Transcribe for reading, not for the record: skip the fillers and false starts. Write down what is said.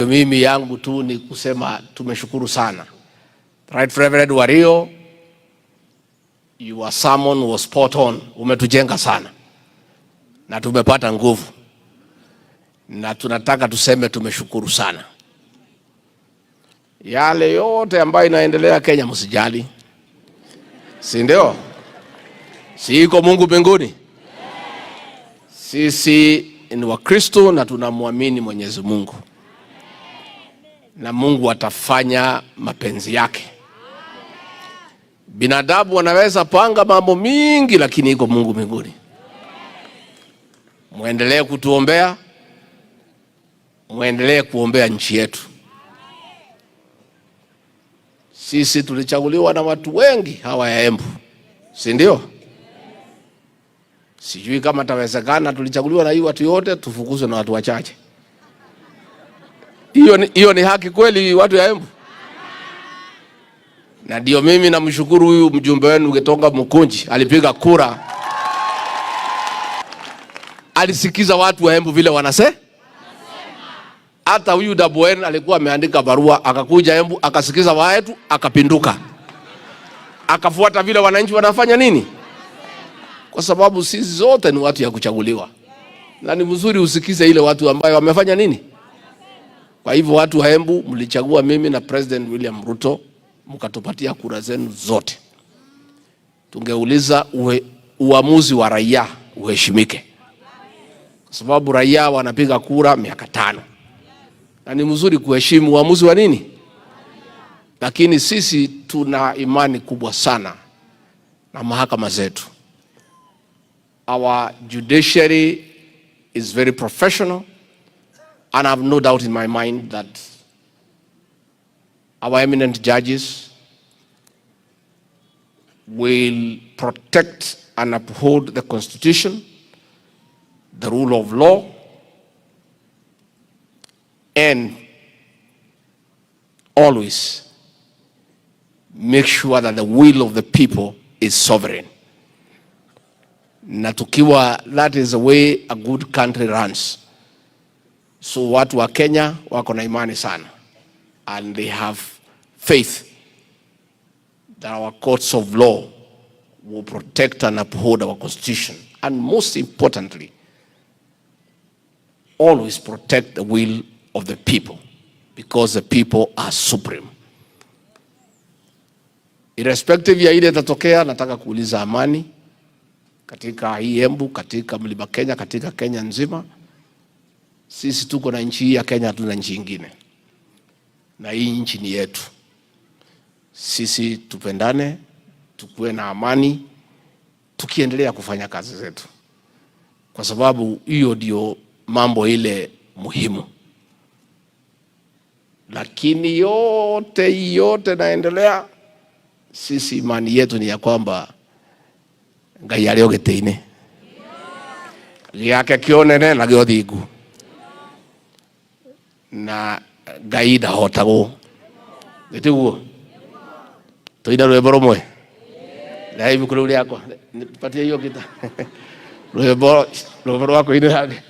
mimi yangu tu ni kusema tumeshukuru sana. Right Reverend Wario, your sermon was spot on. Umetujenga sana na tumepata nguvu, na tunataka tuseme tumeshukuru sana. Yale yote ambayo inaendelea Kenya msijali, si ndio? Si iko Mungu mbinguni? Sisi ni Wakristo na tunamwamini Mwenyezi Mungu, na Mungu atafanya mapenzi yake. Binadamu wanaweza panga mambo mingi, lakini iko Mungu mbinguni. Muendelee kutuombea, muendelee kuombea nchi yetu. Sisi tulichaguliwa na watu wengi hawa ya Embu, si ndio? Sijui kama tawezekana tulichaguliwa na hii watu yote tufukuzwe na watu wachache. Hiyo ni haki kweli watu ya Embu? Na ndio mimi namshukuru huyu mjumbe wenu Getonga Mukunji, alipiga kura. Alisikiza watu wa Embu vile wanasema. Hata huyu Dabwen alikuwa ameandika barua, akakuja Embu, akasikiza watu, akapinduka. Akafuata vile wananchi wanafanya nini? Kwa sababu sisi zote ni watu ya kuchaguliwa. Na ni vizuri usikize ile watu ambao wamefanya nini? Kwa hivyo watu wa Embu mlichagua mimi na President William Ruto, mkatupatia kura zenu zote. Tungeuliza uamuzi wa raia uheshimike. Kwa sababu raia wanapiga kura miaka 5. Na ni mzuri kuheshimu uamuzi wa nini? Lakini sisi tuna imani kubwa sana na mahakama zetu. Our judiciary is very professional, and I have no doubt in my mind that our eminent judges will protect and uphold the Constitution, the rule of law, and always make sure that the will of the people is sovereign. Na tukiwa, that is the way a good country runs. So watu wa Kenya wako na imani sana, and they have faith that our courts of law will protect and uphold our Constitution, and most importantly, always protect the will of the people, because the people are supreme. Irrespective ya ile tatokea, nataka kuuliza amani katika hii Embu, katika Mlima Kenya, katika Kenya nzima. Sisi tuko na nchi ya Kenya, hatuna nchi nyingine. Na hii nchi ni yetu. Sisi tupendane, tukue na amani, tukiendelea kufanya kazi zetu. Kwa sababu hiyo ndio mambo ile muhimu. Lakini yote naendelea, sisi imani yetu ni ya kwamba Ngai ari ogete-ini giake kionene na giothingu, na Ngai ndahotagwo. Gitiguo toina rwimbo rumwe na ibuku riu riakwa nipatie hiyo gita rwimbo rwako ine hage